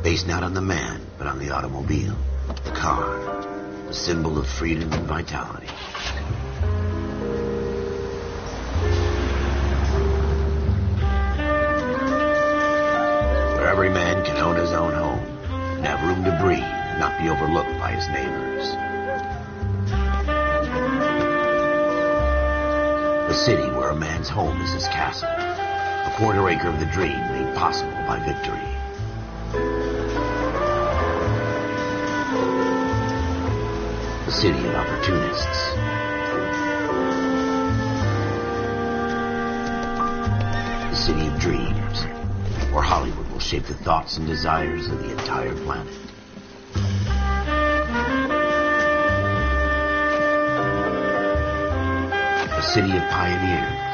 Based not on the man, but on the automobile, the car, the symbol of freedom and vitality. Where every man can own his own home and have room to breathe and not be overlooked by his neighbors. The city where a man's home is his castle, a quarter acre of the dream made possible by victory. The city of opportunists. The city of dreams, where Hollywood will shape the thoughts and desires of the entire planet. The city of pioneers.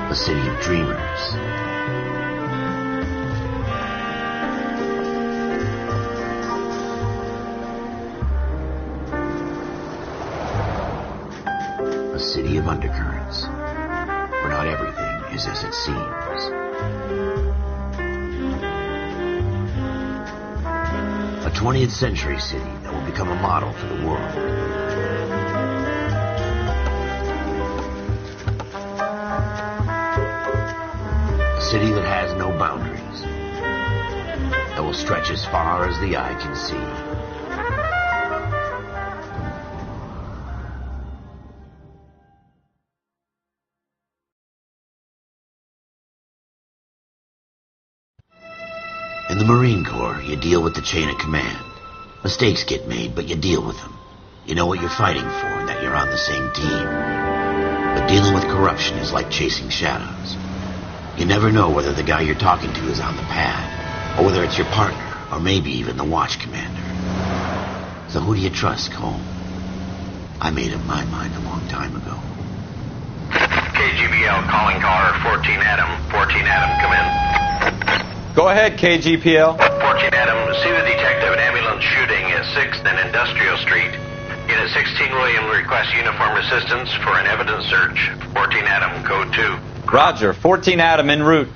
A city of dreamers. A city of undercurrents, where not everything is as it seems. A 20th century city that will become a model for the world. A city that has no boundaries, that will stretch as far as the eye can see. In the Marine Corps, you deal with the chain of command. Mistakes get made, but you deal with them. You know what you're fighting for and that you're on the same team. But dealing with corruption is like chasing shadows. You never know whether the guy you're talking to is on the pad, or whether it's your partner, or maybe even the watch commander. So who do you trust, Cole? I made up my mind a long time ago. KGBL calling caller 14 Adam. 14 Adam, come in. Go ahead, KGPL. 14 Adam, see the detective at ambulance shooting at 6th and Industrial Street. Unit 16 William requests uniform assistance for an evidence search. 14 Adam, code 2. Roger, 14 Adam en route.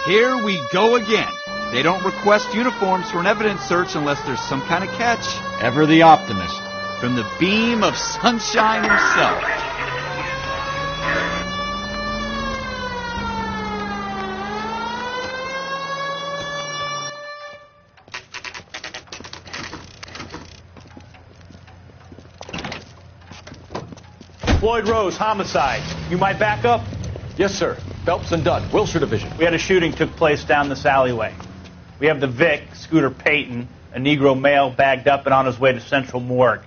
Here we go again. They don't request uniforms for an evidence search unless there's some kind of catch. Ever the optimist. From the beam of sunshine himself. Floyd Rose, homicide. You might back up? Yes, sir. Phelps and Dunn, Wilshire Division. We had a shooting took place down this alleyway. We have the Vic, Scooter Payton, a Negro male bagged up and on his way to Central Morgue.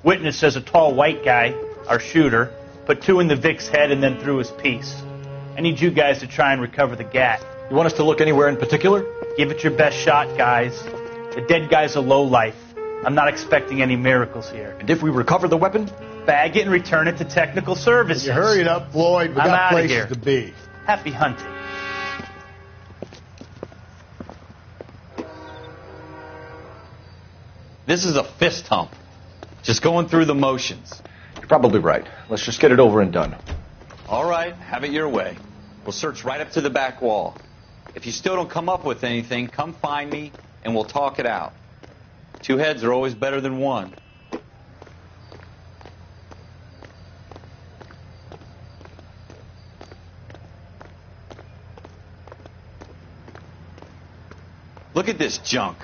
Witness says a tall white guy, our shooter, put 2 in the Vic's head and then threw his piece. I need you guys to try and recover the gat. You want us to look anywhere in particular? Give it your best shot, guys. The dead guy's a lowlife. I'm not expecting any miracles here. And if we recover the weapon? Bag it and return it to technical services. You hurry it up, Floyd. We I'm got outta places here. to be. Happy hunting. This is a fist hump. Just going through the motions. You're probably right. Let's just get it over and done. All right, have it your way. We'll search right up to the back wall. If you still don't come up with anything, come find me and we'll talk it out. 2 heads are always better than 1. Look at this junk.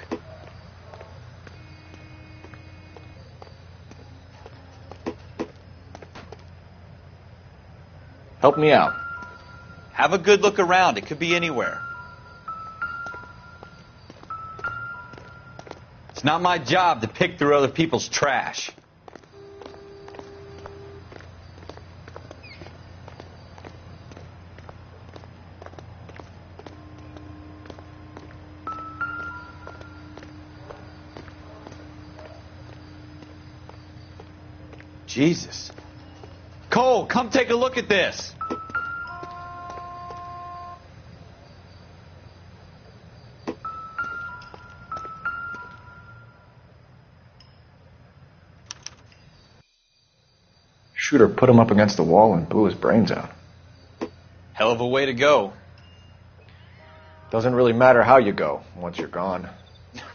Help me out. Have a good look around. It could be anywhere. It's not my job to pick through other people's trash. Jesus. Cole, come take a look at this. Shooter put him up against the wall and blew his brains out. Hell of a way to go. Doesn't really matter how you go once you're gone.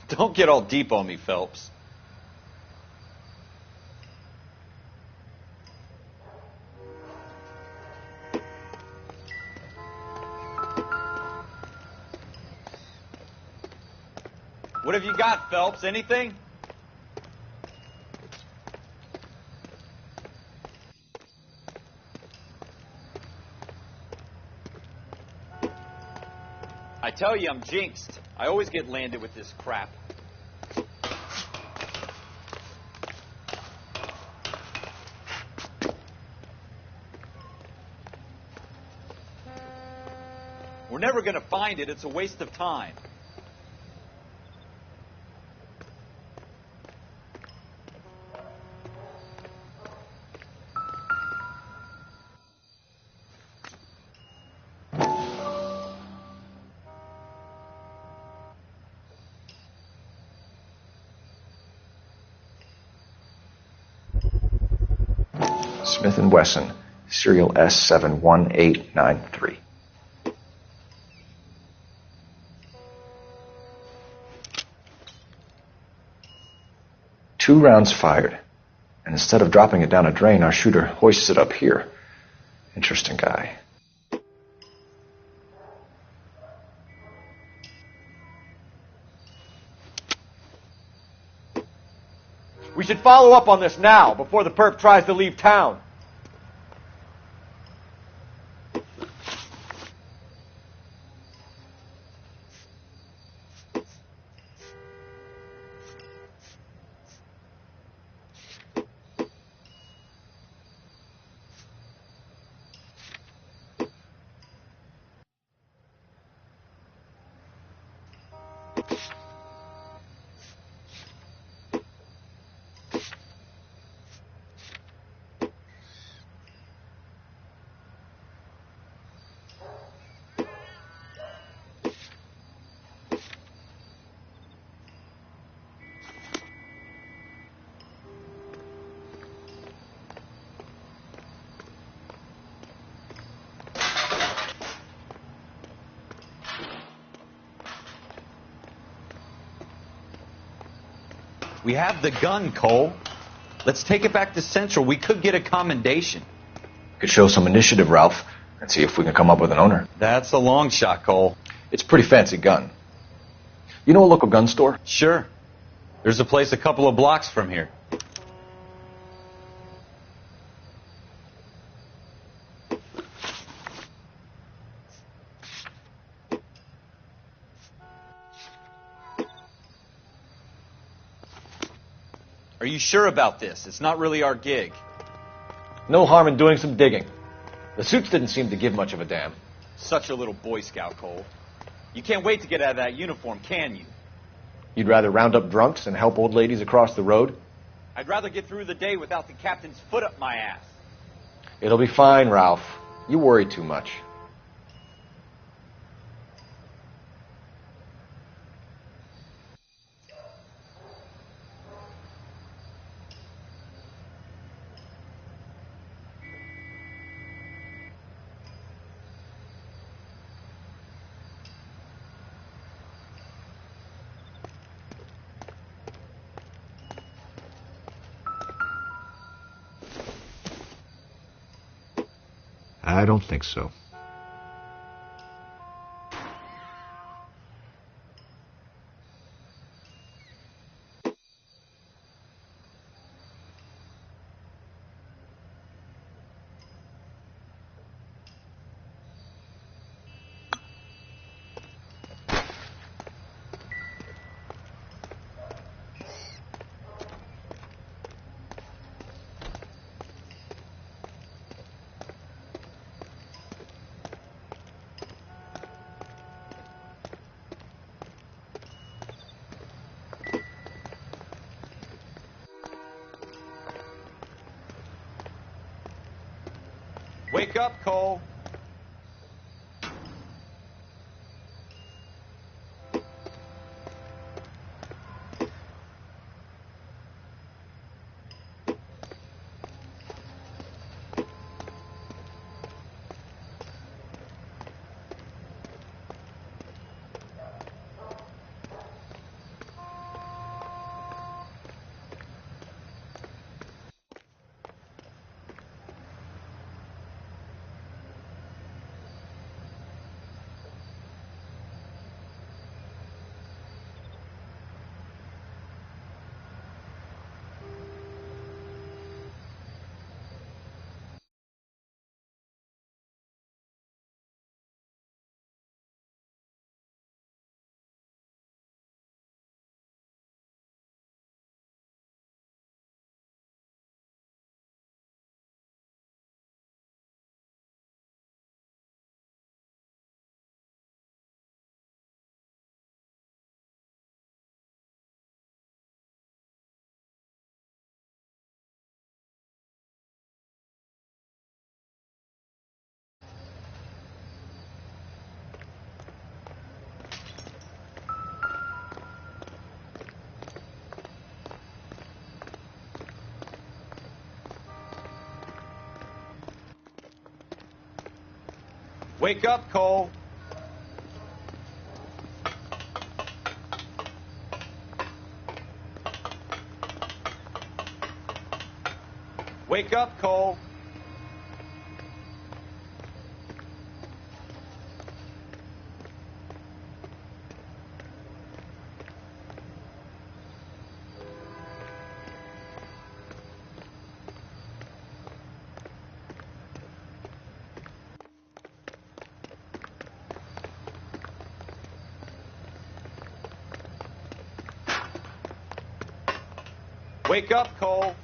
Don't get all deep on me, Phelps. What have you got, Phelps? Anything? I tell you, I'm jinxed. I always get landed with this crap. We're never going to find it. It's a waste of time. Smith & Wesson, serial S71893. Two rounds fired, and instead of dropping it down a drain, our shooter hoists it up here. Interesting guy. We should follow up on this now, before the perp tries to leave town. We have the gun, Cole. Let's take it back to Central. We could get a commendation. Could show some initiative, Ralph, and see if we can come up with an owner. That's a long shot, Cole. It's a pretty fancy gun. You know a local gun store? Sure. There's a place a couple of blocks from here. Are you sure about this? It's not really our gig. No harm in doing some digging. The suits didn't seem to give much of a damn. Such a little Boy Scout, Cole. You can't wait to get out of that uniform, can you? You'd rather round up drunks and help old ladies across the road? I'd rather get through the day without the captain's foot up my ass. It'll be fine, Ralph. You worry too much. I don't think so. Wake up, Cole. Wake up, Cole. Wake up, Cole. Wake up, Cole.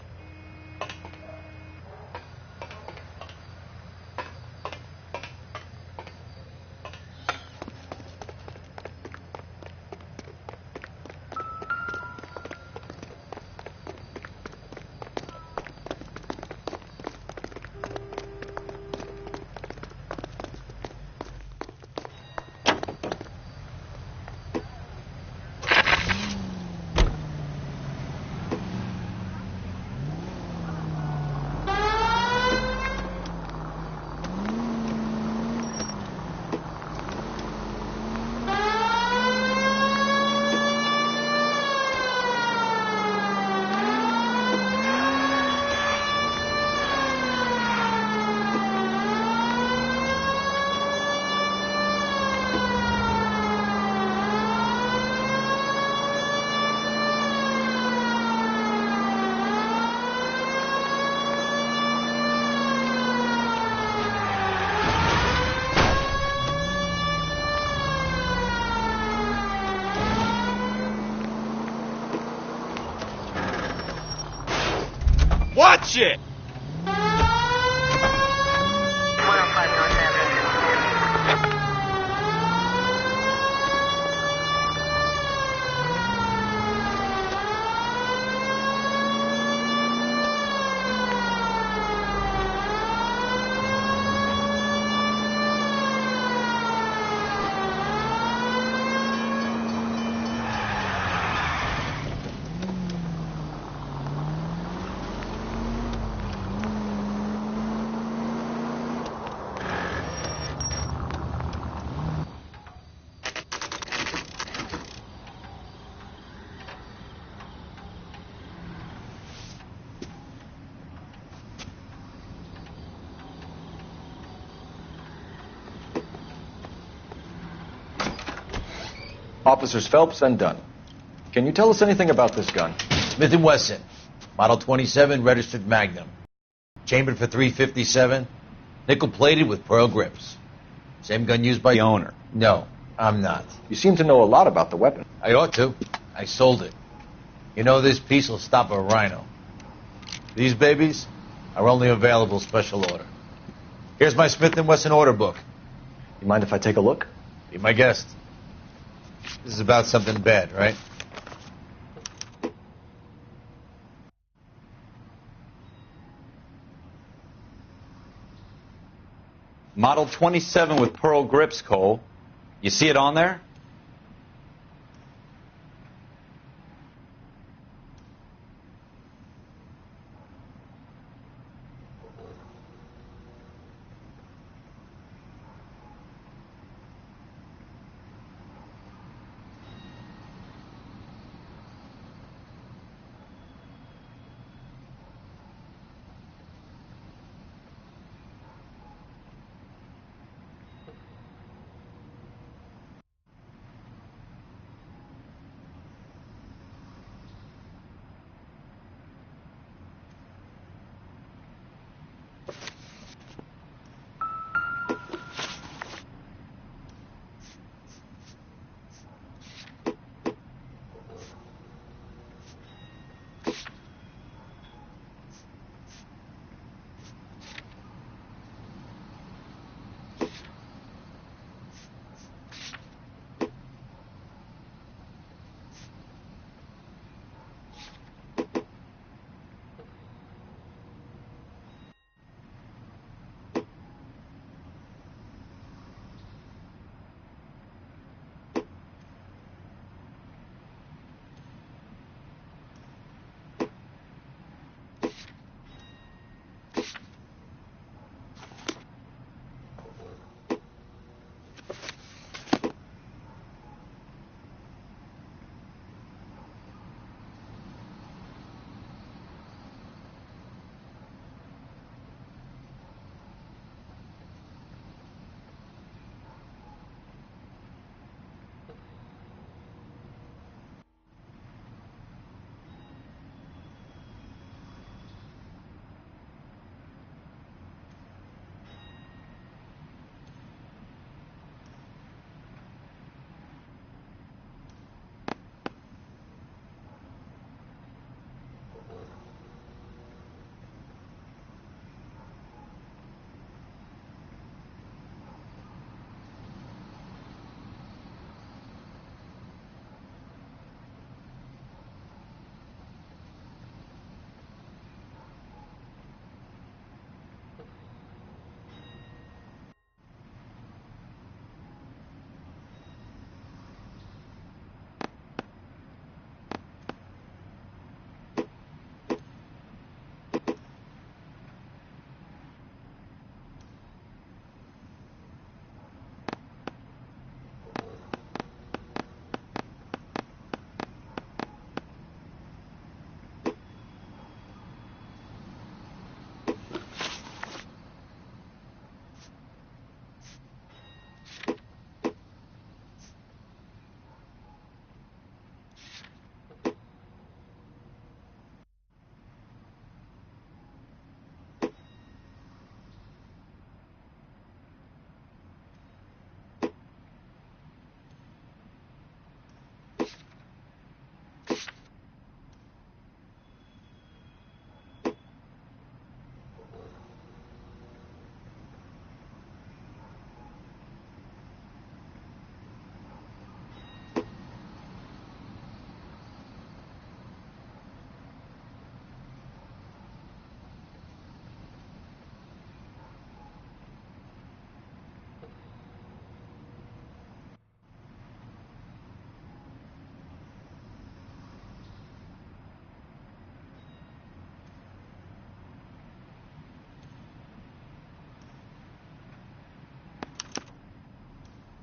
Watch it! 105 North Officers Phelps and Dunn. Can you tell us anything about this gun? Smith & Wesson, Model 27, registered Magnum. Chambered for .357, nickel-plated with pearl grips. Same gun used by the owner. No, I'm not. You seem to know a lot about the weapon. I ought to. I sold it. You know, this piece will stop a rhino. These babies are only available special order. Here's my Smith & Wesson order book. You mind if I take a look? Be my guest. This is about something bad, right? Model 27 with pearl grips, Cole. You see it on there?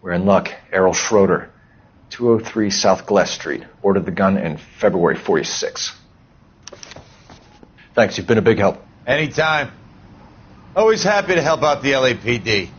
We're in luck. Errol Schroeder, 203 South Glass Street. Ordered the gun in February 46. Thanks, you've been a big help. Anytime. Always happy to help out the LAPD.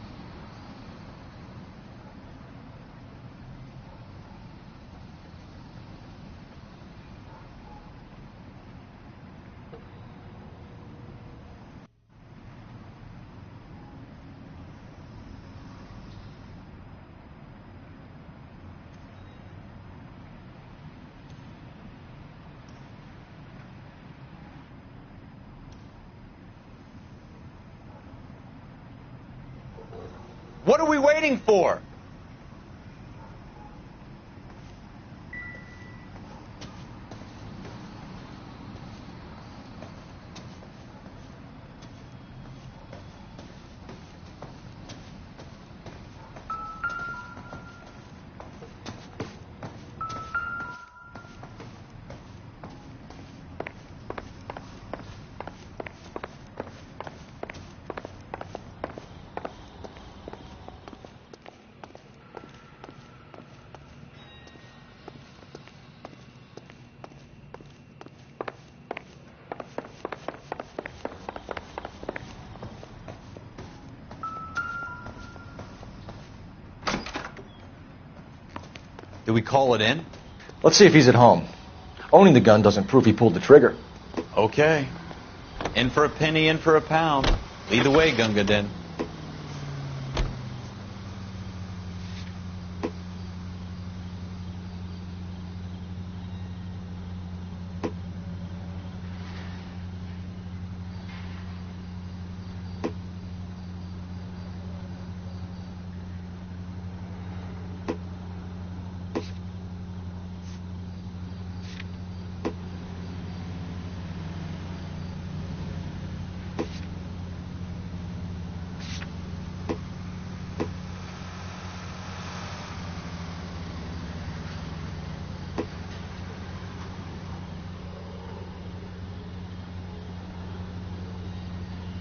What are we waiting for? Do we call it in? Let's see if he's at home. Owning the gun doesn't prove he pulled the trigger. Okay. In for a penny, in for a pound. Lead the way, Gunga Din.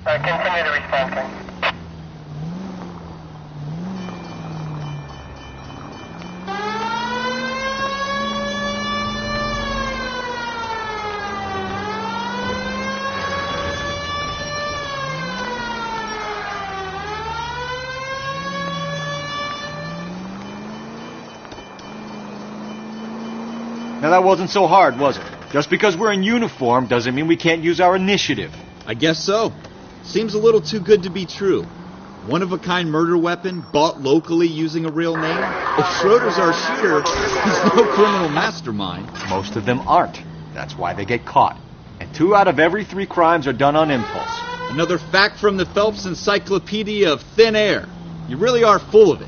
Continue to respond, please. Now that wasn't so hard, was it? Just because we're in uniform doesn't mean we can't use our initiative. I guess so. Seems a little too good to be true. One-of-a-kind murder weapon bought locally using a real name? If Schroeder's our shooter, he's no criminal mastermind. Most of them aren't. That's why they get caught. And 2 out of every 3 crimes are done on impulse. Another fact from the Phelps Encyclopedia of Thin Air. You really are full of it.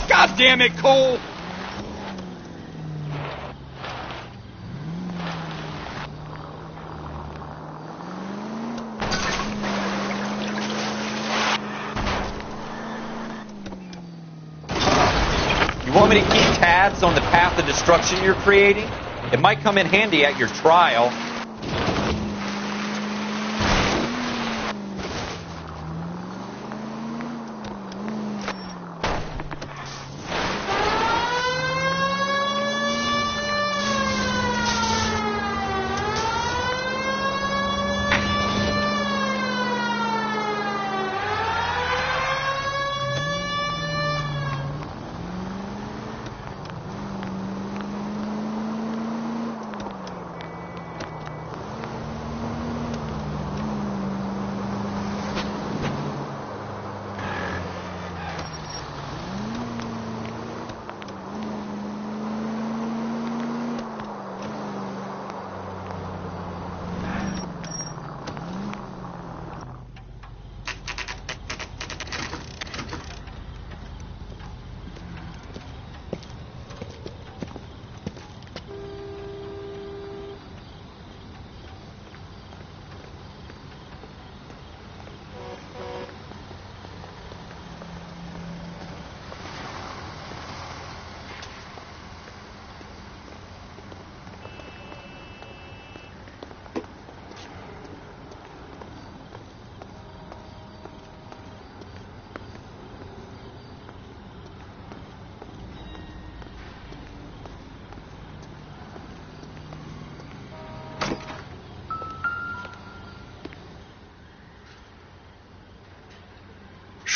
God damn it, Cole! You want me to keep tabs on the path of destruction you're creating? It might come in handy at your trial.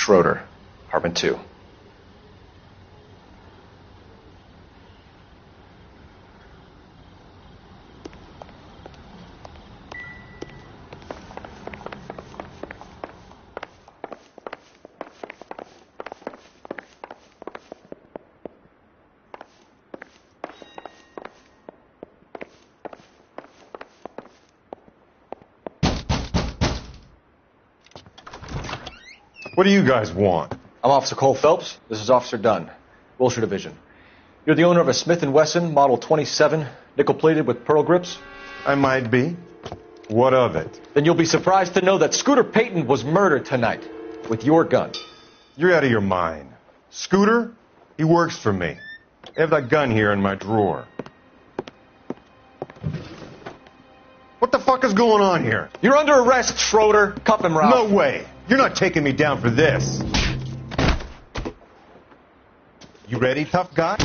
Schroeder, apartment 2. What do you guys want? I'm Officer Cole Phelps. This is Officer Dunn, Wilshire Division. You're the owner of a Smith & Wesson Model 27, nickel-plated with pearl grips? I might be. What of it? Then you'll be surprised to know that Scooter Payton was murdered tonight with your gun. You're out of your mind. Scooter? He works for me. I have that gun here in my drawer. What the fuck is going on here? You're under arrest, Schroeder. Cuff him, Ralph. No way. You're not taking me down for this. You ready, tough guy?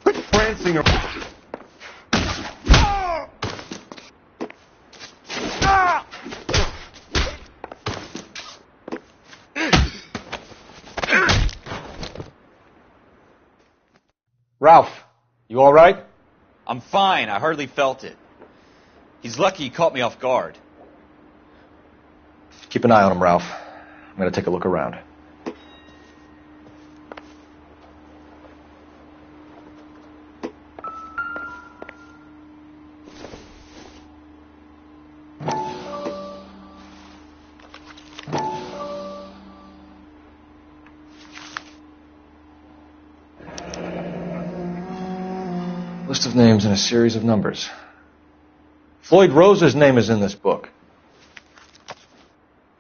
Quit prancing around. Ralph, you all right? I'm fine. I hardly felt it. He's lucky he caught me off guard. Keep an eye on him, Ralph. I'm going to take a look around. List of names and a series of numbers. Floyd Rose's name is in this book.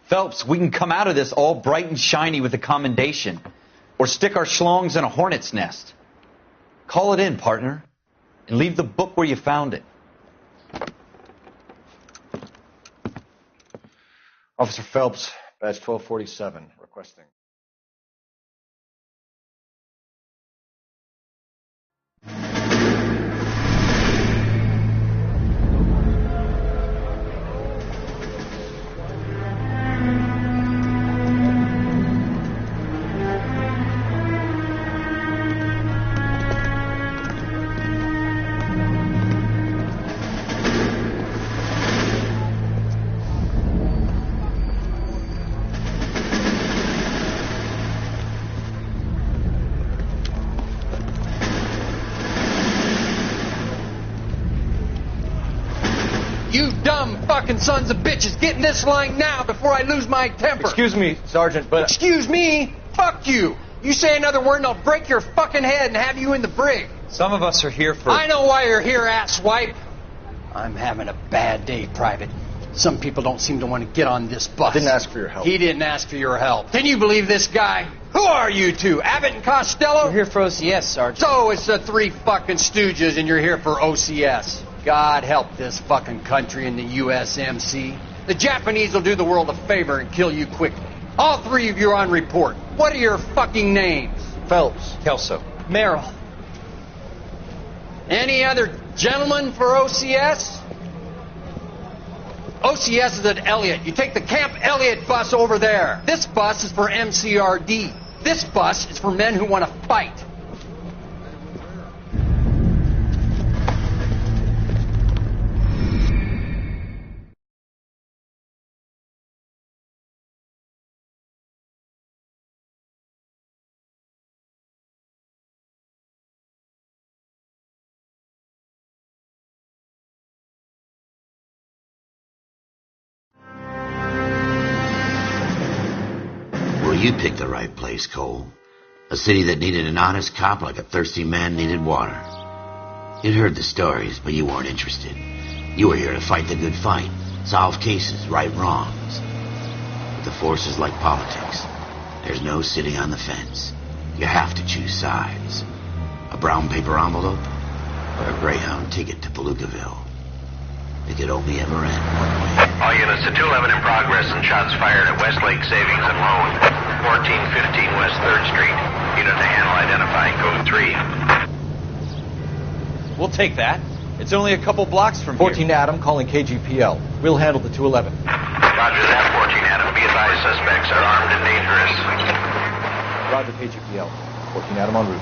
Phelps, we can come out of this all bright and shiny with a commendation. Or stick our schlongs in a hornet's nest. Call it in, partner. And leave the book where you found it. Officer Phelps, badge 1247, requesting. You dumb fucking sons of bitches, get in this line now before I lose my temper. Excuse me, Sergeant, but... Excuse me? Fuck you. You say another word and I'll break your fucking head and have you in the brig. Some of us are here for... I know why you're here, asswipe. I'm having a bad day, Private. Some people don't seem to want to get on this bus. I didn't ask for your help. He didn't ask for your help. Can you believe this guy? Who are you two? Abbott and Costello? We're here for OCS, Sergeant. So it's the three fucking stooges and you're here for OCS. God help this fucking country and the USMC. The Japanese will do the world a favor and kill you quickly. All three of you are on report. What are your fucking names? Phelps. Kelso. Merrill. Any other gentlemen for OCS? OCS is at Elliott. You take the Camp Elliott bus over there. This bus is for MCRD. This bus is for men who want to fight. You picked the right place, Cole. A city that needed an honest cop like a thirsty man needed water. You'd heard the stories, but you weren't interested. You were here to fight the good fight, solve cases, right wrongs. But the force is like politics. There's no sitting on the fence. You have to choose sides. A brown paper envelope or a Greyhound ticket to Palookaville. it could only ever end one way. All units to 211 in progress and shots fired at Westlake Savings and Loan, 1415 West 3rd Street. Unit to handle identifying code 3. We'll take that. It's only a couple blocks from 14 Adam calling KGPL. We'll handle the 211. Roger that, 14 Adam. Be advised, suspects are armed and dangerous. Roger, KGPL. 14 Adam en route.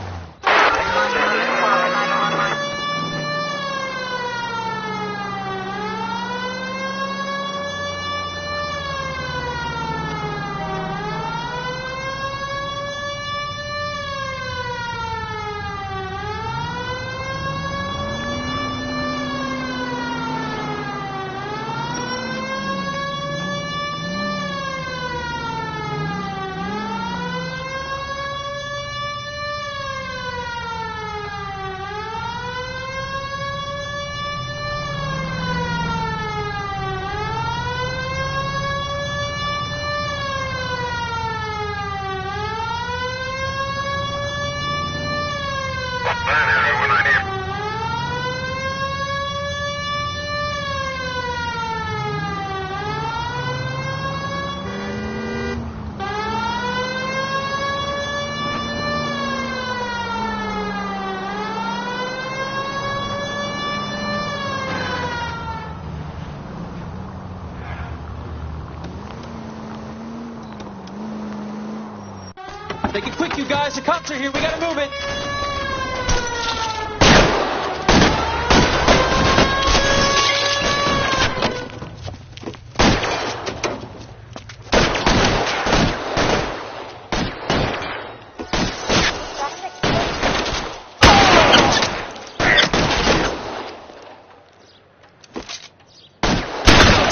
Make it quick, you guys. The cops are here. We gotta move it.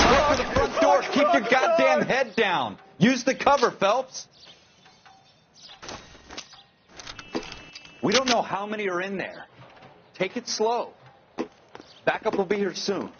Go to the front door. Keep your goddamn head down. Use the cover, Phelps. We don't know how many are in there. Take it slow. Backup will be here soon.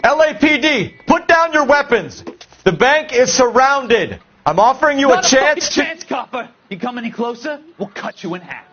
LAPD, put down your weapons. The bank is surrounded. I'm offering you a chance to... chance, copper. You come any closer, we'll cut you in half.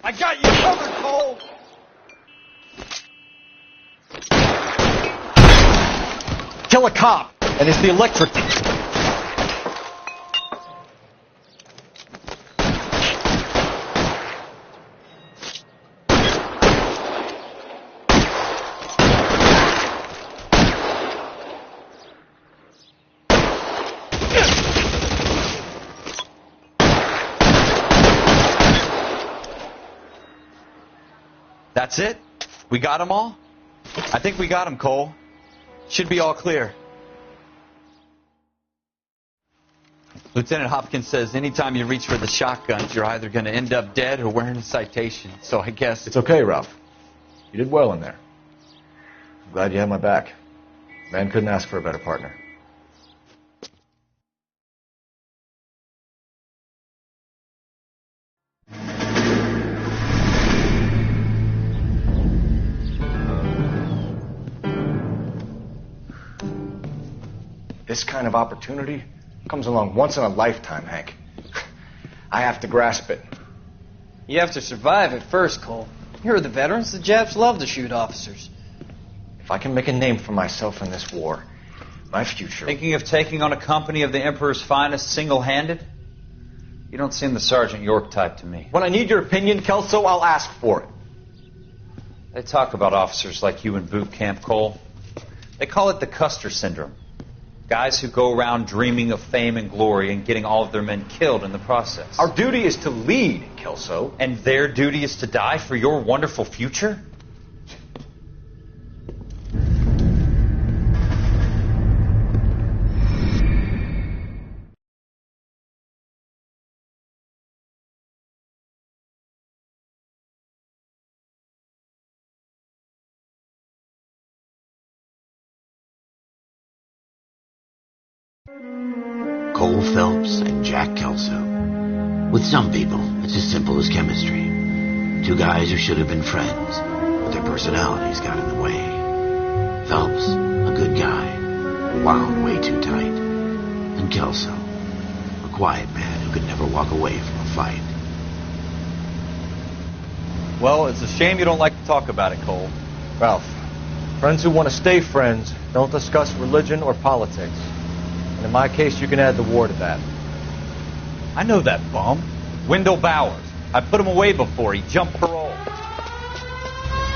I got you covered, Cole! Kill a cop, and it's the electric... That's it? We got them all? I think we got them, Cole. Should be all clear. Lieutenant Hopkins says anytime you reach for the shotguns, you're either going to end up dead or wearing a citation. So I guess... It's okay, Ralph. You did well in there. I'm glad you had my back. Man couldn't ask for a better partner. This kind of opportunity comes along once in a lifetime, Hank. I have to grasp it. You have to survive it first, Cole. Here are the veterans. The Japs love to shoot officers. If I can make a name for myself in this war, my future... Thinking of taking on a company of the Emperor's finest single-handed? You don't seem the Sergeant York type to me. When I need your opinion, Kelso, I'll ask for it. They talk about officers like you in boot camp, Cole. They call it the Custer syndrome. Guys who go around dreaming of fame and glory and getting all of their men killed in the process. Our duty is to lead, Kelso. And their duty is to die for your wonderful future? Cole Phelps and Jack Kelso. With some people, it's as simple as chemistry. Two guys who should have been friends, but their personalities got in the way. Phelps, a good guy, wound way too tight. And Kelso, a quiet man who could never walk away from a fight. Well, it's a shame you don't like to talk about it, Cole. Ralph, friends who want to stay friends don't discuss religion or politics. And in my case, you can add the war to that. I know that bum. Wendell Bowers. I put him away before. He jumped parole.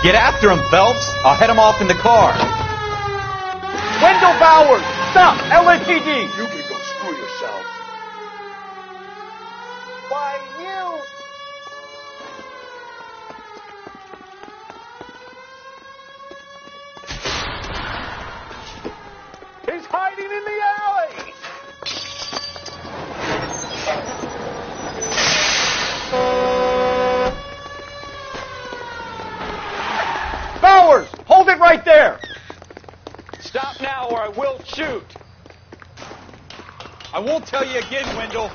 Get after him, Phelps. I'll head him off in the car. Wendell Bowers! Stop! LAPD! You can go screw yourself. Why, you... He's hiding in the alley! Bowers! Hold it right there! Stop now or I will shoot. I won't tell you again, Wendell.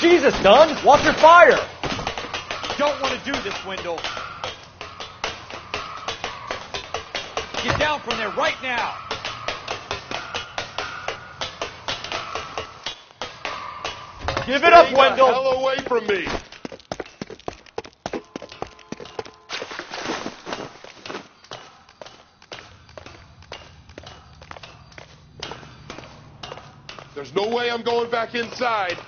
Jesus, Dunn! Watch your fire! You don't want to do this, Wendell. Get down from there right now. Give it up, Stay Wendell! the hell away from me! There's no way I'm going back inside.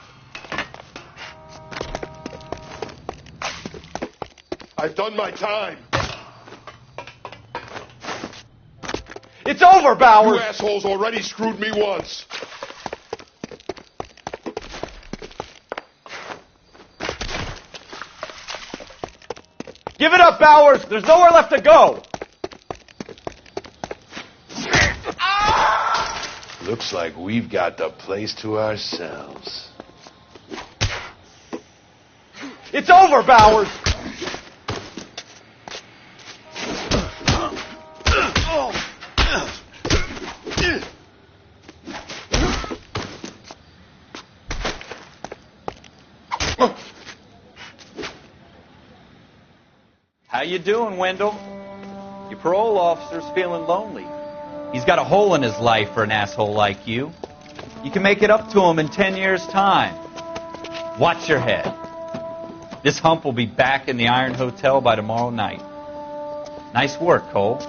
I've done my time. It's over, Bowers! You assholes already screwed me once. Give it up, Bowers! There's nowhere left to go! Looks like we've got the place to ourselves. It's over, Bowers! How you doing, Wendell? Your parole officer's feeling lonely. He's got a hole in his life for an asshole like you. You can make it up to him in 10 years' time. Watch your head. This hump will be back in the Iron Hotel by tomorrow night. Nice work, Cole.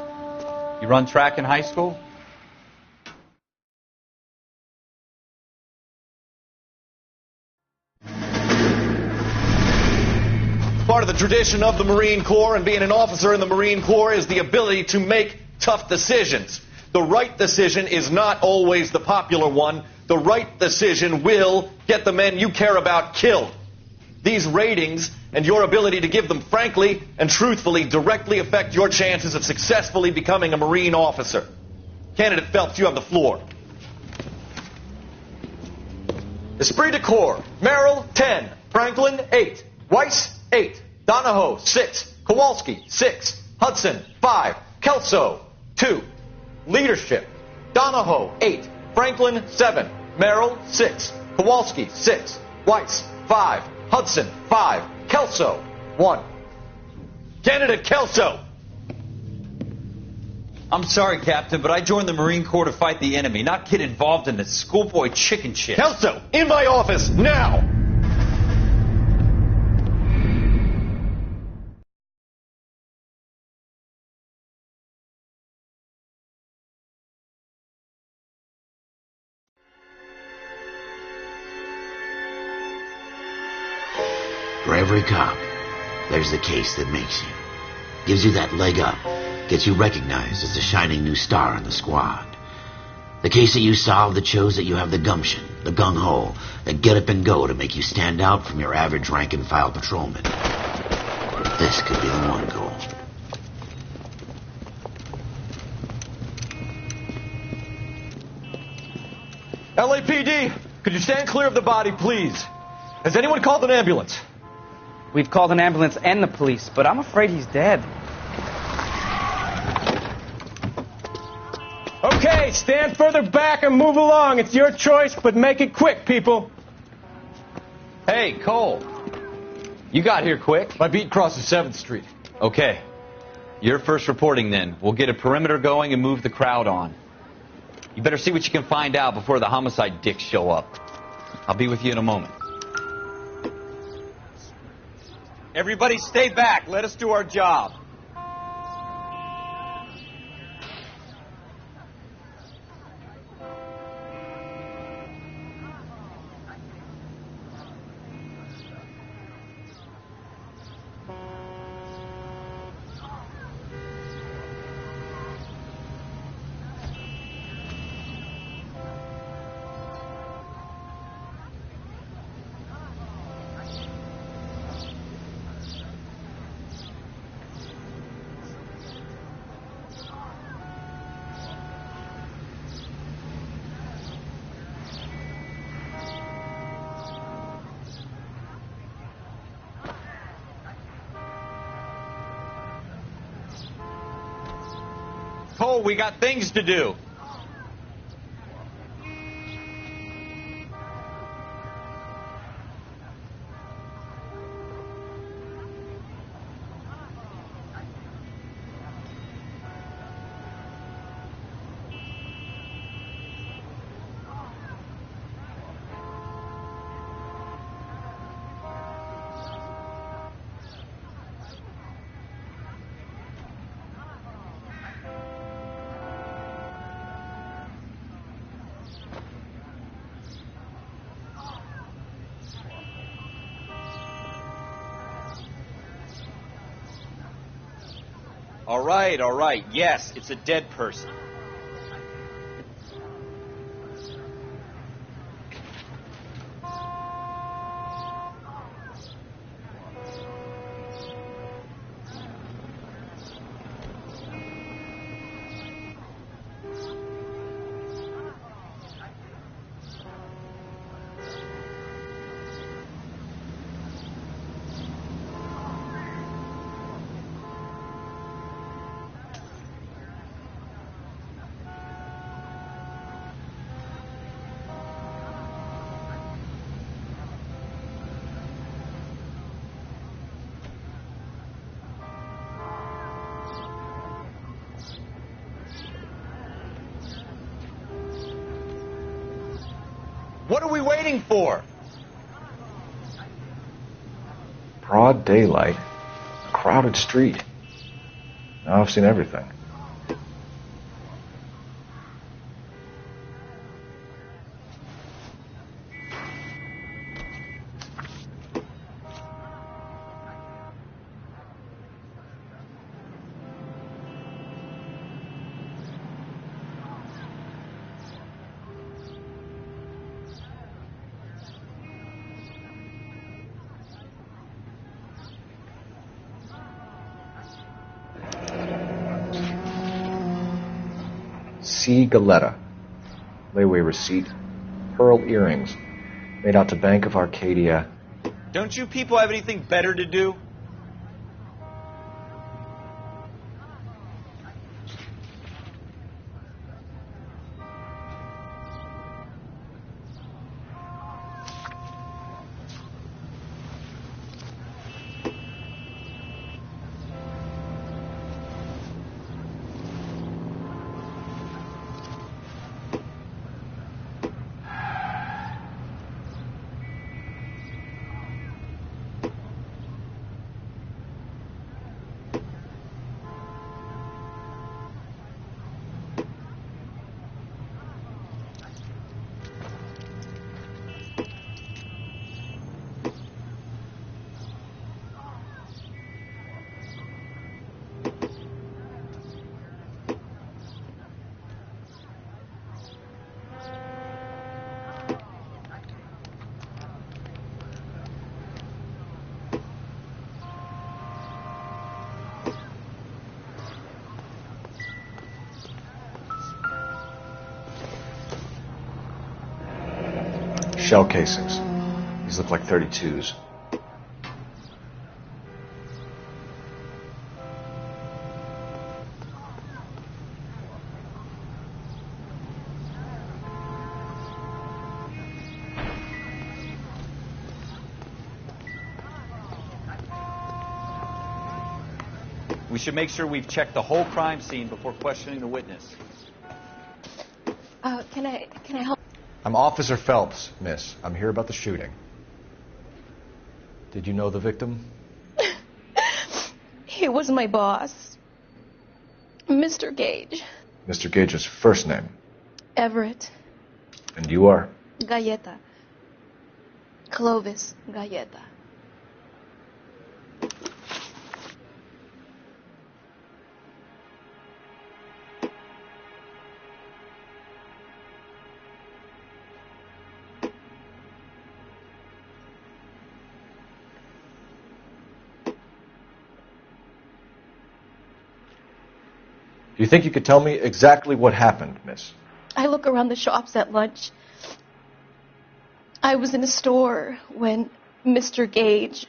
You run track in high school? Part of the tradition of the Marine Corps and being an officer in the Marine Corps is the ability to make tough decisions. The right decision is not always the popular one. The right decision will get the men you care about killed. These ratings and your ability to give them frankly and truthfully directly affect your chances of successfully becoming a Marine officer. Candidate Phelps, you have the floor. Esprit de Corps, Merrill, 10. Franklin, 8. Weiss, 8. Donahoe, 6. Kowalski, 6. Hudson, 5. Kelso, 2. Leadership, Donahoe, 8. Franklin, 7. Merrill, 6. Kowalski, 6. Weiss, 5. Hudson, 5. Kelso, 1. Candidate Kelso. I'm sorry, Captain, but I joined the Marine Corps to fight the enemy, not get involved in this schoolboy chicken shit. Kelso, in my office, now! For every cop, there's the case that makes you. Gives you that leg up. Gets you recognized as the shining new star in the squad. The case that you solve that shows that you have the gumption, the gung-ho, the get up and go to make you stand out from your average rank-and-file patrolman. This could be the one, Cole. LAPD, could you stand clear of the body, please? Has anyone called an ambulance? We've called an ambulance and the police, but I'm afraid he's dead. Okay, Okay, stand further back and move along. It's your choice, but make it quick, people. Hey, Cole. You got here quick. My beat crosses 7th Street. Okay. You're first reporting then. We'll get a perimeter going and move the crowd on. You better see what you can find out before the homicide dicks show up. I'll be with you in a moment. Everybody stay back. Let us do our job. Cole, we got things to do. All right. Yes, it's a dead person. What are we waiting for? Broad daylight, a crowded street. Now I've seen everything. C. Galetta. Layaway receipt. Pearl earrings. Made out to Bank of Arcadia. Don't you people have anything better to do? Shell casings. These look like 32s. We should make sure we've checked the whole crime scene before questioning the witness. Can I help? I'm Officer Phelps, miss. I'm here about the shooting. Did you know the victim? He was my boss, Mr. Gage. Mr. Gage's first name. Everett. And you are? Galleta. Clovis Galleta. Do you think you could tell me exactly what happened, miss? I look around the shops at lunch. I was in a store when Mr. Gage,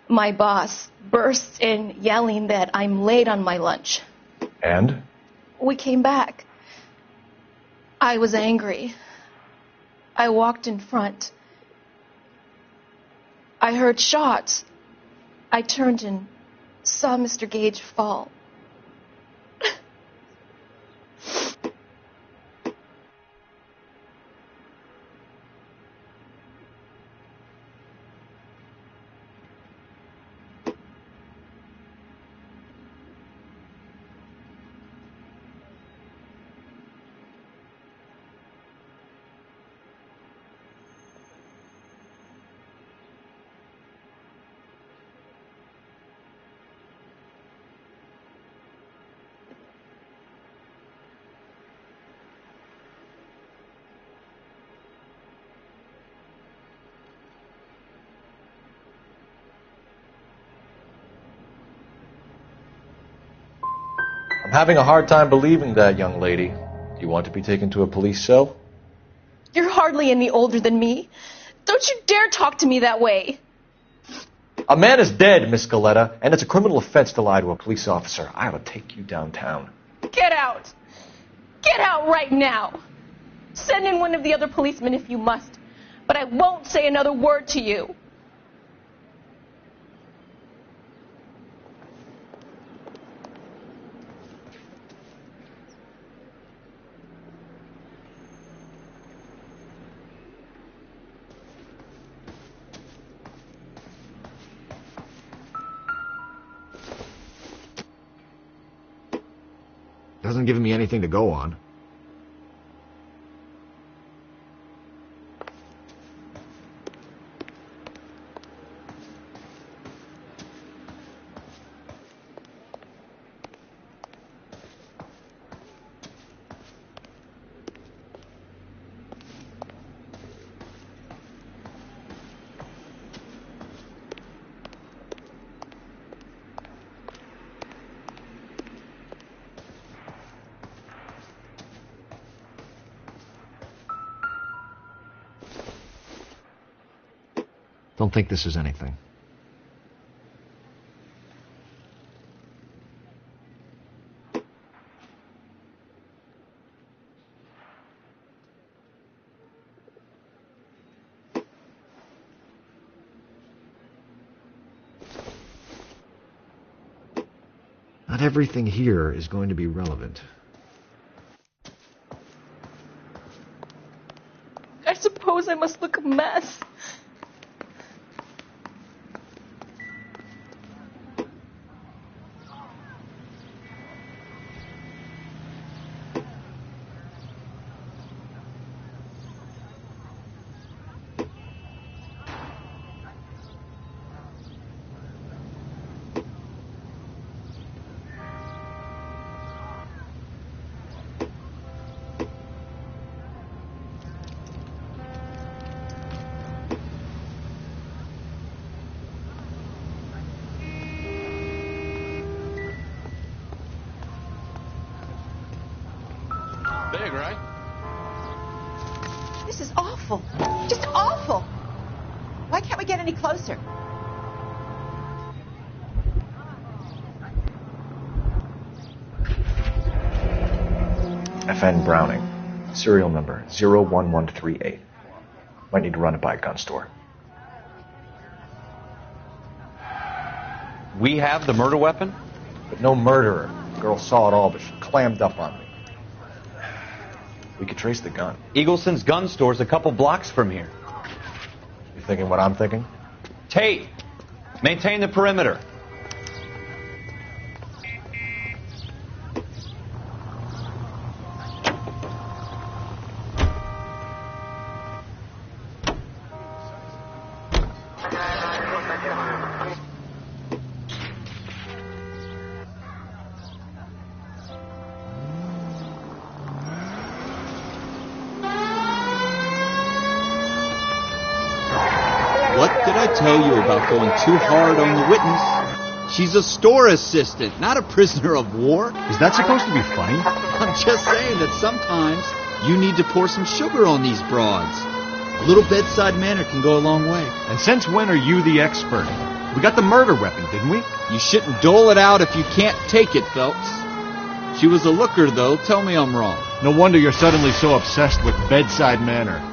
my boss, bursts in yelling that I'm late on my lunch. And? We came back. I was angry. I walked in front. I heard shots. I turned and saw Mr. Gage fall. I'm having a hard time believing that, young lady. Do you want to be taken to a police cell? You're hardly any older than me. Don't you dare talk to me that way. A man is dead, Miss Galleta, and it's a criminal offense to lie to a police officer. I will take you downtown. Get out. Get out right now. Send in one of the other policemen if you must, but I won't say another word to you. Doesn't give me anything to go on. Don't think this is anything. Not everything here is going to be relevant. I suppose I must look a mess. Big, right? This is awful. Just awful. Why can't we get any closer? FN Browning. Serial number 01138. Might need to run it by a gun store. We have the murder weapon? But no murderer. The girl saw it all, but she clammed up on me. We could trace the gun. Eagleson's gun store's a couple blocks from here. You thinking what I'm thinking? Tate, maintain the perimeter. What did I tell you about going too hard on the witness? She's a store assistant, not a prisoner of war. Is that supposed to be funny? I'm just saying that sometimes you need to pour some sugar on these broads. A little bedside manner can go a long way. And since when are you the expert? We got the murder weapon, didn't we? You shouldn't dole it out if you can't take it, Phelps. She was a looker, though. Tell me I'm wrong. No wonder you're suddenly so obsessed with bedside manner.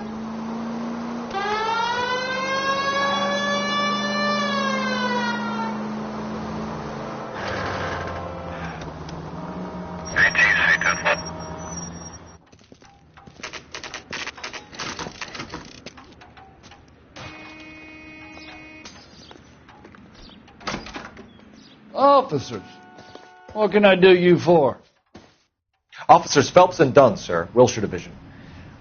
Officers, what can I do you for? Officers Phelps and Dunn, sir, Wilshire Division.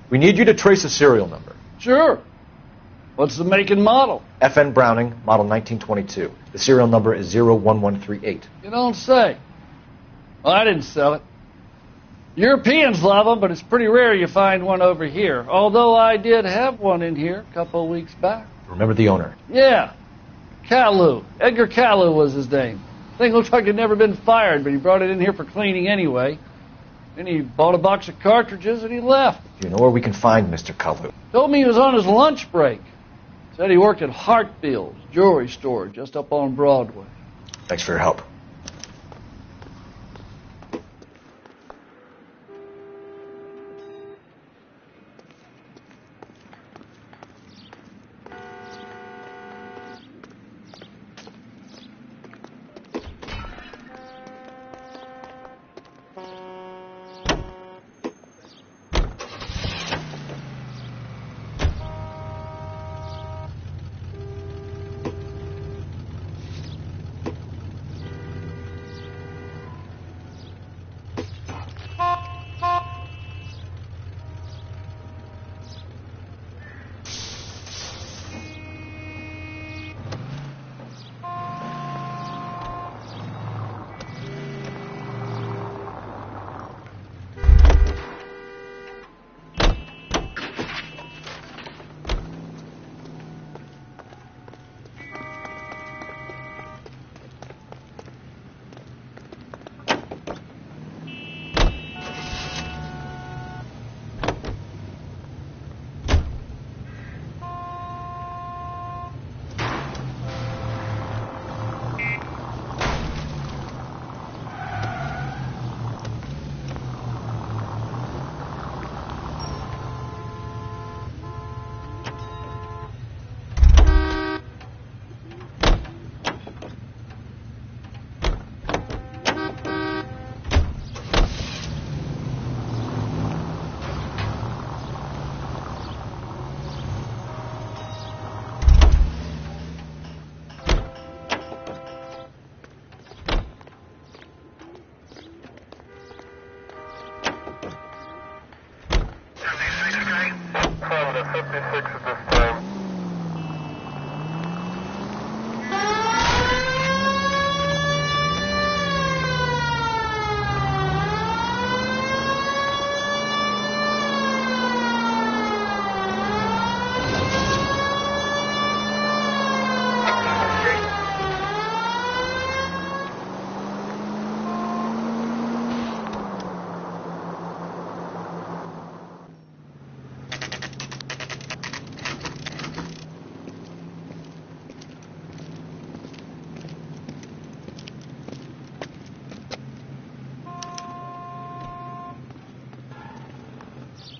We need you to trace a serial number. Sure. What's the make and model? FN Browning, model 1922. The serial number is 01138. You don't say. Well, I didn't sell it. Europeans love them, but it's pretty rare you find one over here. Although I did have one in here a couple of weeks back. Remember the owner? Yeah. Caillou. Edgar Caillou was his name. Thing looks like it'd never been fired, but he brought it in here for cleaning anyway. Then he bought a box of cartridges and he left. Do you know where we can find Mr. Caillou? Told me he was on his lunch break. Said he worked at Hartfield's jewelry store just up on Broadway. Thanks for your help.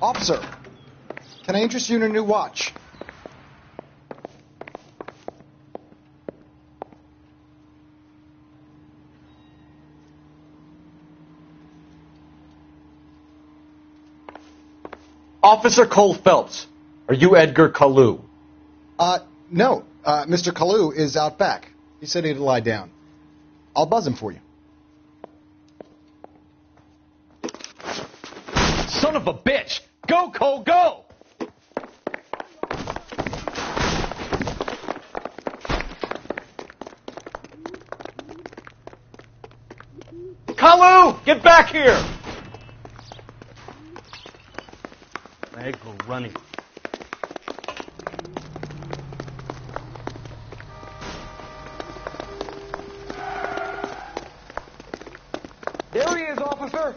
Officer, can I interest you in a new watch? Officer Cole Phelps, are you Edgar Kalu? No. Mr. Kalu is out back. He said he'd lie down. I'll buzz him for you. Son of a bitch! Go, Cole, go! Kalu, get back here! I go running. There he is, officer!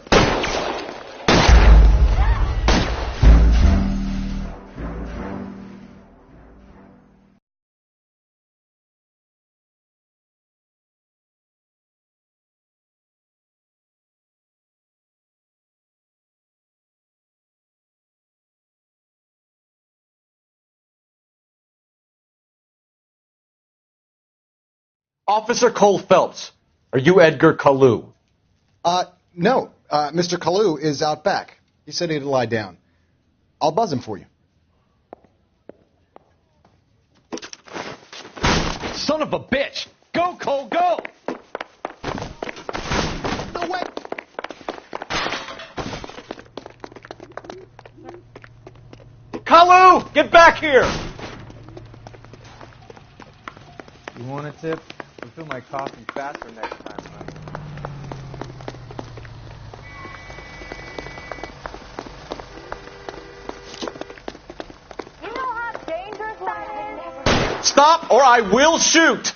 Officer Cole Phelps, are you Edgar Kalu? No. Mr. Kalu is out back. He said he'd lie down. I'll buzz him for you. Son of a bitch! Go, Cole, go! No way! Kalu, get back here! You want a tip? Refill my coffee faster next time, huh? You know how dangerous that is? Stop or I will shoot!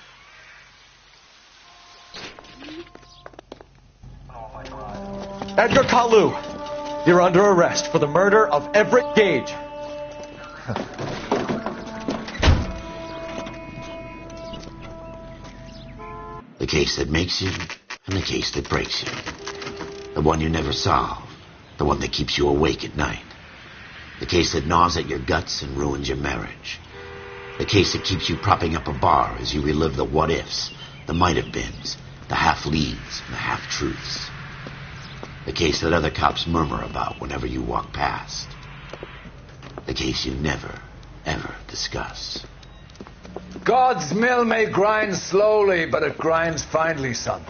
Edgar Kalu, you're under arrest for the murder of Everett Gage. The case that makes you and the case that breaks you. The one you never solve. The one that keeps you awake at night. The case that gnaws at your guts and ruins your marriage. The case that keeps you propping up a bar as you relive the what-ifs, the might-have-beens, the half-leads, and the half-truths. The case that other cops murmur about whenever you walk past. The case you never, ever discuss. God's mill may grind slowly, but it grinds finely, son.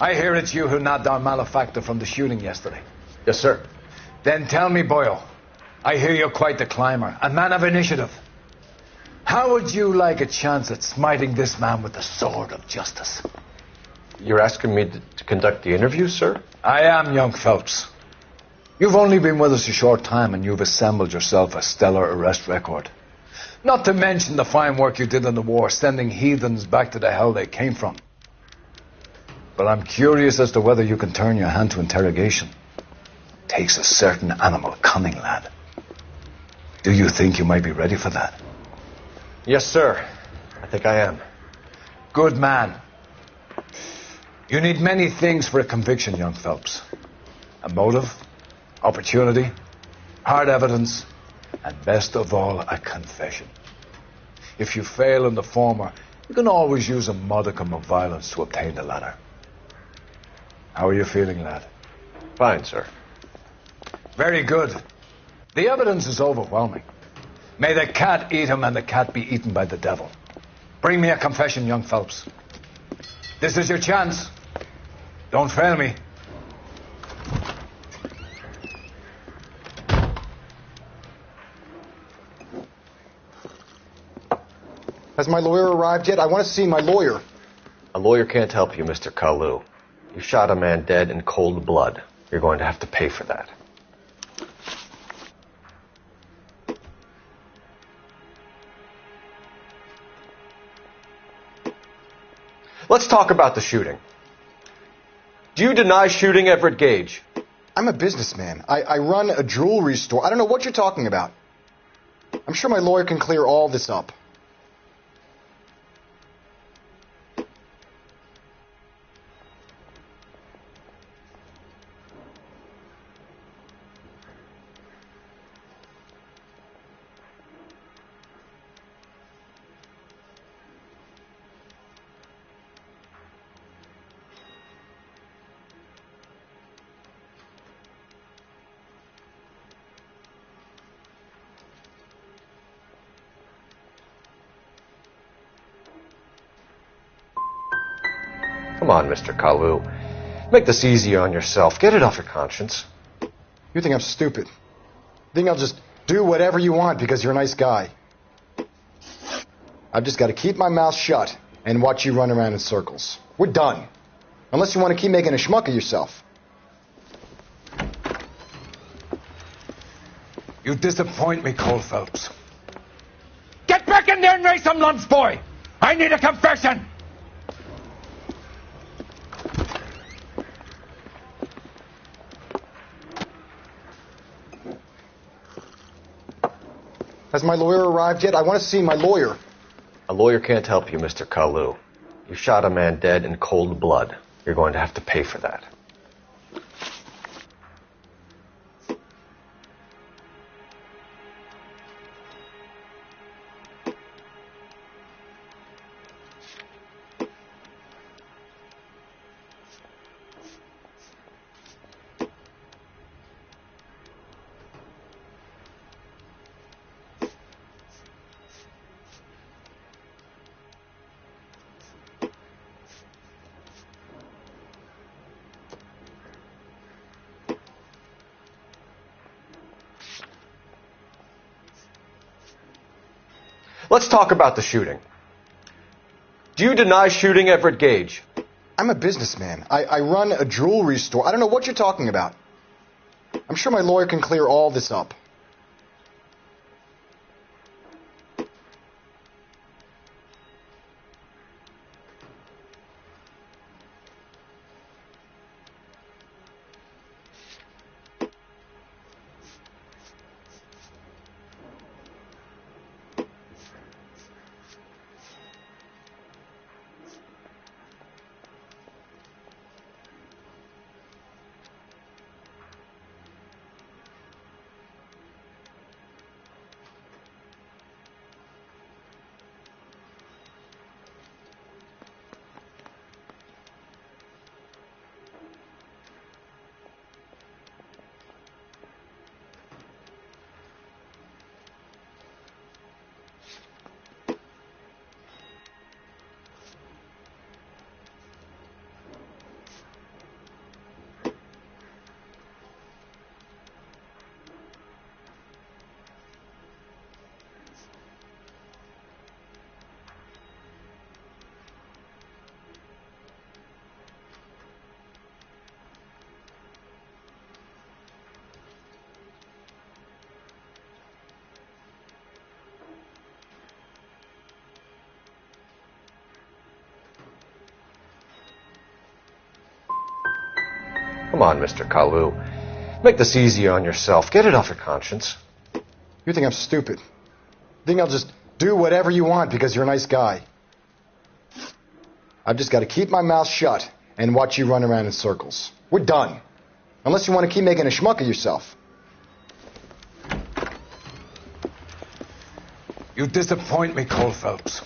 I hear it's you who nabbed our malefactor from the shooting yesterday. Yes, sir. Then tell me, Boyle, I hear you're quite the climber, a man of initiative. How would you like a chance at smiting this man with the sword of justice? You're asking me to conduct the interview, sir? I am, young Phelps. You've only been with us a short time, and you've assembled yourself a stellar arrest record. Not to mention the fine work you did in the war, sending heathens back to the hell they came from. But I'm curious as to whether you can turn your hand to interrogation. Takes a certain animal cunning, lad. Do you think you might be ready for that? Yes, sir. I think I am. Good man. You need many things for a conviction, young Phelps. A motive, opportunity, hard evidence, and best of all, a confession. If you fail in the former, you can always use a modicum of violence to obtain the latter. How are you feeling, lad? Fine, sir. Very good. The evidence is overwhelming. May the cat eat him and the cat be eaten by the devil. Bring me a confession, young Phelps. This is your chance. Don't fail me. Has my lawyer arrived yet? I want to see my lawyer. A lawyer can't help you, Mr. Kalu. You shot a man dead in cold blood. You're going to have to pay for that. Let's talk about the shooting. Do you deny shooting Everett Gage? I'm a businessman. I run a jewelry store. I don't know what you're talking about. I'm sure my lawyer can clear all this up. Come on, Mr. Kalu. Make this easier on yourself. Get it off your conscience. You think I'm stupid? Think I'll just do whatever you want because you're a nice guy? I've just got to keep my mouth shut and watch you run around in circles. We're done. Unless you want to keep making a schmuck of yourself. You disappoint me, Cole Phelps. Get back in there and raise some lunch, boy! I need a confession! Has my lawyer arrived yet? I want to see my lawyer. A lawyer can't help you, Mr. Kalu. You shot a man dead in cold blood. You're going to have to pay for that. Let's talk about the shooting. Do you deny shooting Everett Gage? I'm a businessman. I run a jewelry store. I don't know what you're talking about. I'm sure my lawyer can clear all this up. Come on, Mr. Kalu. Make this easier on yourself. Get it off your conscience. You think I'm stupid? Think I'll just do whatever you want because you're a nice guy? I've just got to keep my mouth shut and watch you run around in circles. We're done. Unless you want to keep making a schmuck of yourself. You disappoint me, Cole Phelps.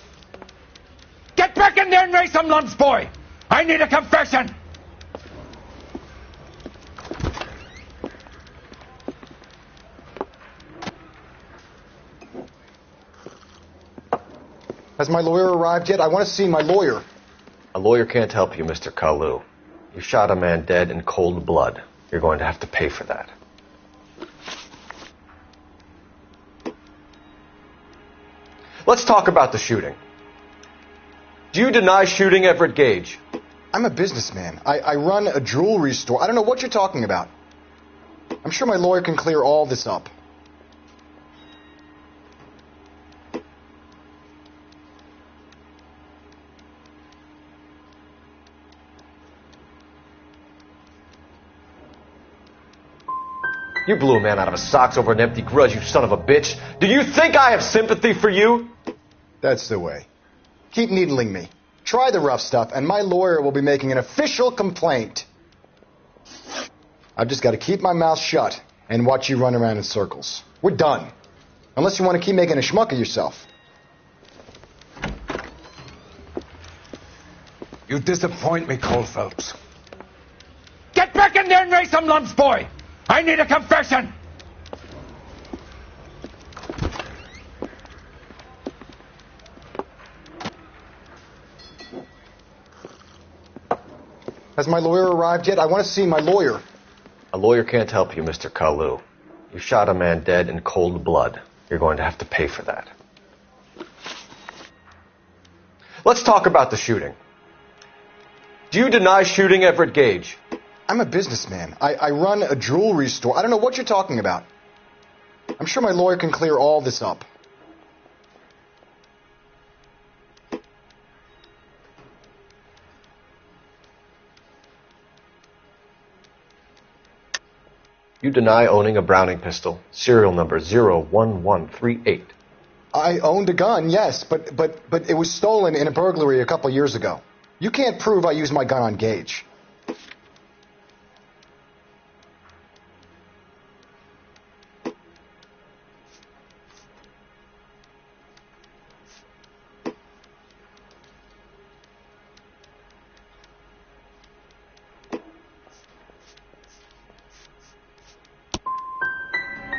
Get back in there and raise some lunch, boy! I need a confession! Has my lawyer arrived yet? I want to see my lawyer. A lawyer can't help you, Mr. Kalu. I'm sure my lawyer can clear all this up. Has my lawyer arrived yet? I want to see my lawyer. A lawyer can't help you, Mr. Kalu. You shot a man dead in cold blood. You're going to have to pay for that. Let's talk about the shooting. Do you deny shooting Everett Gage? I'm a businessman. I run a jewelry store. I don't know what you're talking about. I'm sure my lawyer can clear all this up. You blew a man out of his socks over an empty grudge, you son of a bitch. Do you think I have sympathy for you? That's the way. Keep needling me. Try the rough stuff, and my lawyer will be making an official complaint. I've just got to keep my mouth shut and watch you run around in circles. We're done. Unless you want to keep making a schmuck of yourself. You disappoint me, Cole Phelps. Get back in there and raise some lunch, boy! I need a confession! Has my lawyer arrived yet? I want to see my lawyer. A lawyer can't help you, Mr. Kalu. You shot a man dead in cold blood. You're going to have to pay for that. Let's talk about the shooting. Do you deny shooting Everett Gage? I'm a businessman. I run a jewelry store. I don't know what you're talking about. I'm sure my lawyer can clear all this up. You deny owning a Browning pistol, serial number 01138. I owned a gun, yes, but it was stolen in a burglary a couple years ago. You can't prove I used my gun on Gage.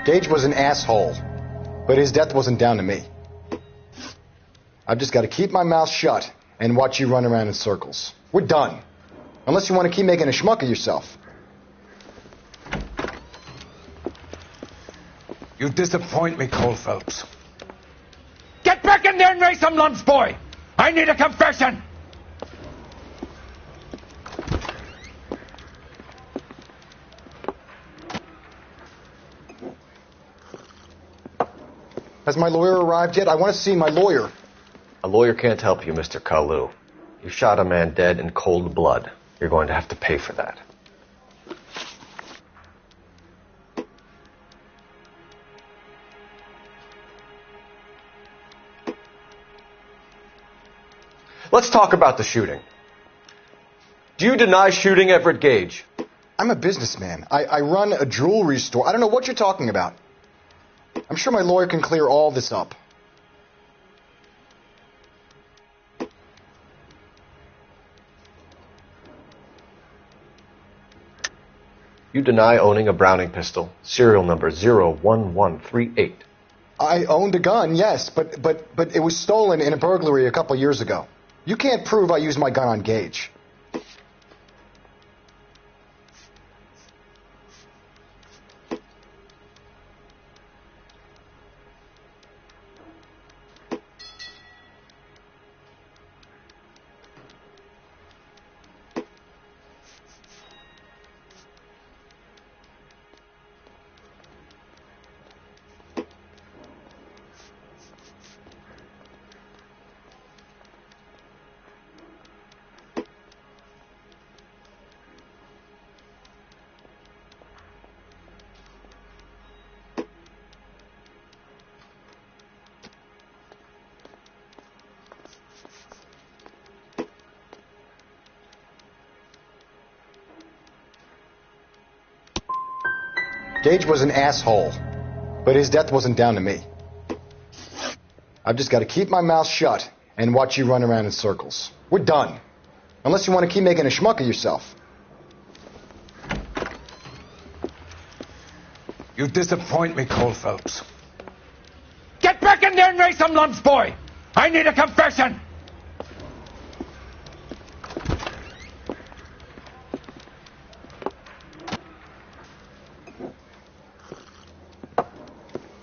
Gage was an asshole, but his death wasn't down to me. I've just got to keep my mouth shut and watch you run around in circles. We're done. Unless you want to keep making a schmuck of yourself. You disappoint me, Cole Phelps. Get back in there and raise some lunch, boy! I need a confession! Has my lawyer arrived yet? I want to see my lawyer. A lawyer can't help you, Mr. Kalu. You shot a man dead in cold blood. You're going to have to pay for that. Let's talk about the shooting. Do you deny shooting Everett Gage? I'm a businessman. I run a jewelry store. I don't know what you're talking about. I'm sure my lawyer can clear all this up. You deny owning a Browning pistol, serial number 01138. I owned a gun, yes, but it was stolen in a burglary a couple years ago. You can't prove I used my gun on Gage. Gage was an asshole, but his death wasn't down to me. I've just got to keep my mouth shut and watch you run around in circles. We're done. Unless you want to keep making a schmuck of yourself. You disappoint me, Cole Phelps. Get back in there and raise some lunch, boy! I need a confession!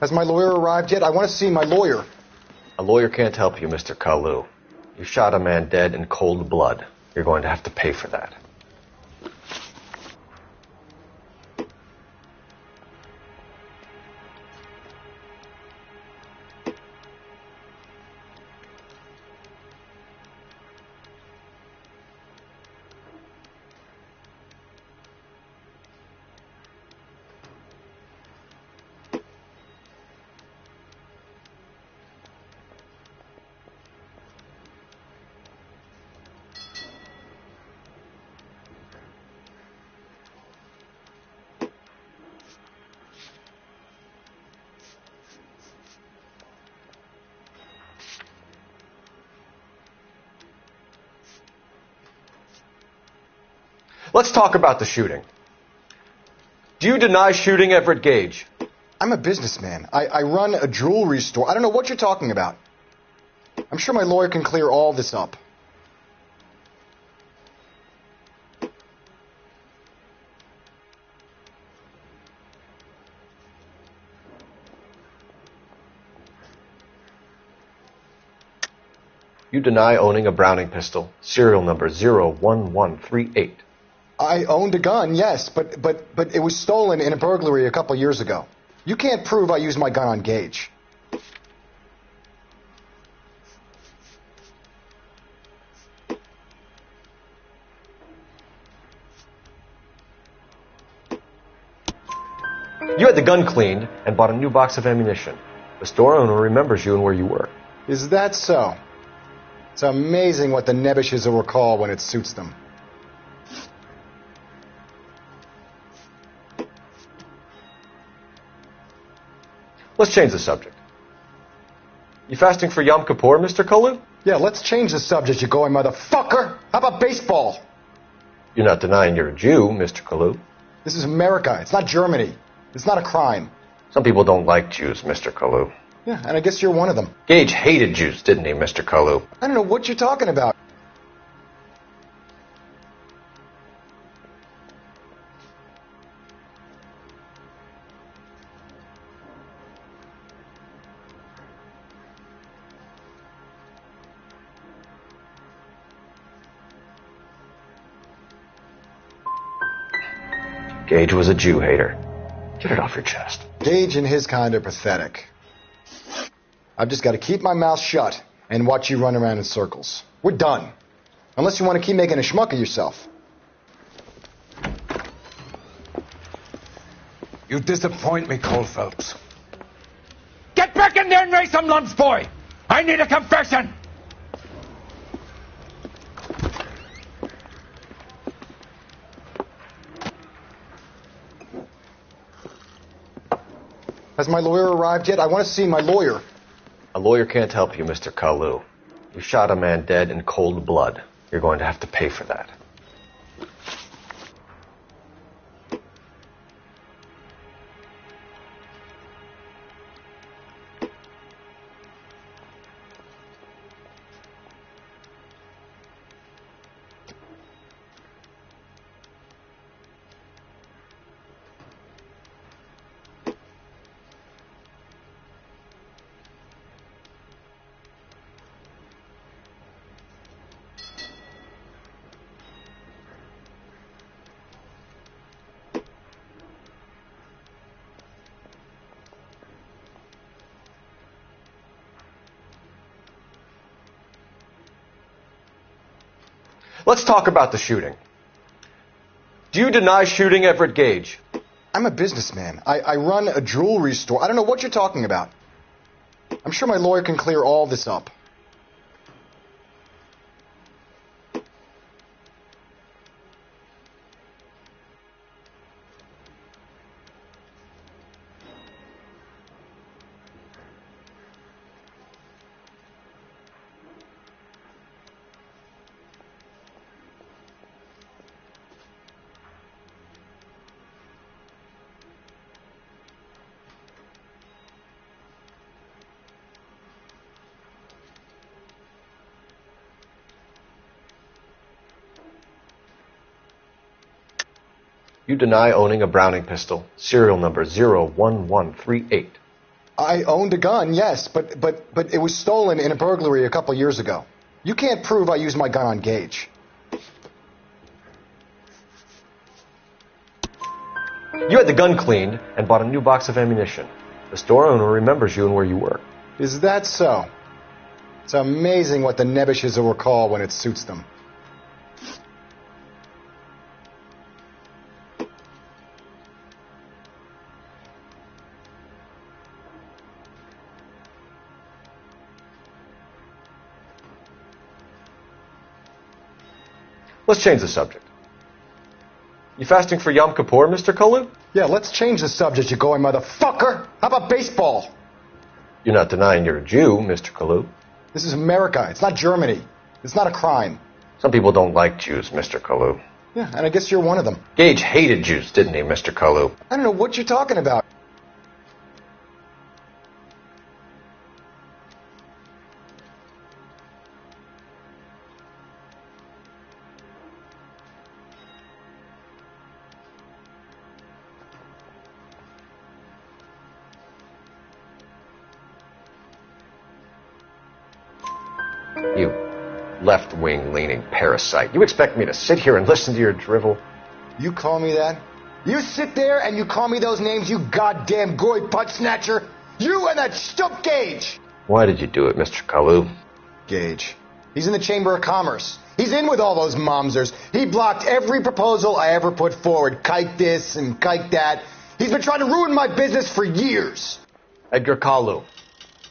Has my lawyer arrived yet? I want to see my lawyer. A lawyer can't help you, Mr. Kalu. You shot a man dead in cold blood. You're going to have to pay for that. Let's talk about the shooting. Do you deny shooting Everett Gage? I'm a businessman. I run a jewelry store. I don't know what you're talking about. I'm sure my lawyer can clear all this up. You deny owning a Browning pistol, serial number 01138. I owned a gun, yes, but it was stolen in a burglary a couple years ago. You can't prove I used my gun on Gage. You had the gun cleaned and bought a new box of ammunition. The store owner remembers you and where you were. Is that so? It's amazing what the nebbishes will recall when it suits them. Let's change the subject. You fasting for Yom Kippur, Mr. Kalu? Yeah, let's change the subject, you going motherfucker. How about baseball? You're not denying you're a Jew, Mr. Kalu. This is America. It's not Germany. It's not a crime. Some people don't like Jews, Mr. Kalu. Yeah, and I guess you're one of them. Gage hated Jews, didn't he, Mr. Kalu? I don't know what you're talking about. Gage was a Jew hater. Get it off your chest. Gage and his kind are pathetic. I've just got to keep my mouth shut and watch you run around in circles. We're done. Unless you want to keep making a schmuck of yourself. You disappoint me, Cole Phelps. Get back in there and raise some lunch, boy! I need a confession! Has my lawyer arrived yet? I want to see my lawyer. A lawyer can't help you, Mr. Kalu. You shot a man dead in cold blood. You're going to have to pay for that. Let's talk about the shooting. Do you deny shooting Everett Gage? I'm a businessman. I run a jewelry store. I don't know what you're talking about. I'm sure my lawyer can clear all this up. You deny owning a Browning pistol, serial number 01138. I owned a gun, yes, but it was stolen in a burglary a couple years ago. You can't prove I used my gun on Gage. You had the gun cleaned and bought a new box of ammunition. The store owner remembers you and where you were. Is that so? It's amazing what the nebbishes will recall when it suits them. Let's change the subject. You fasting for Yom Kippur, Mr. Kalu? Yeah, let's change the subject, you going motherfucker. How about baseball? You're not denying you're a Jew, Mr. Kalu. This is America. It's not Germany. It's not a crime. Some people don't like Jews, Mr. Kalu. Yeah, and I guess you're one of them. Gage hated Jews, didn't he, Mr. Kalu? I don't know what you're talking about. You left-wing leaning parasite. You expect me to sit here and listen to your drivel? You call me that? You sit there and you call me those names, you goddamn goy putt snatcher? You and that stump Gage! Why did you do it, Mr. Kalu? Gage. He's in the Chamber of Commerce. He's in with all those momsers. He blocked every proposal I ever put forward. Kike this and kike that. He's been trying to ruin my business for years. Edgar Kalu,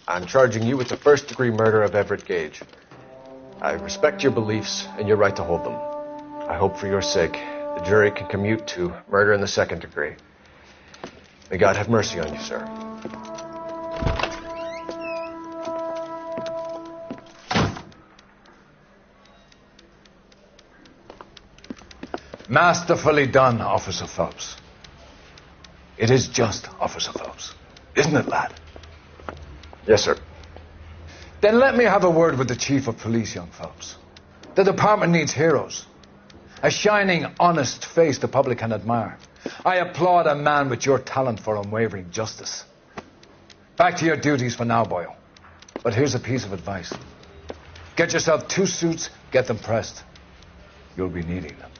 I'm charging you with the first-degree murder of Everett Gage. I respect your beliefs and your right to hold them. I hope for your sake the jury can commute to murder in the second degree. May God have mercy on you, sir. Masterfully done, Officer Phelps. It is just, Officer Phelps. Isn't it, lad? Yes, sir. Then let me have a word with the Chief of Police, young Phelps. The department needs heroes. A shining, honest face the public can admire. I applaud a man with your talent for unwavering justice. Back to your duties for now, boyo. But here's a piece of advice. Get yourself 2 suits, get them pressed. You'll be needing them.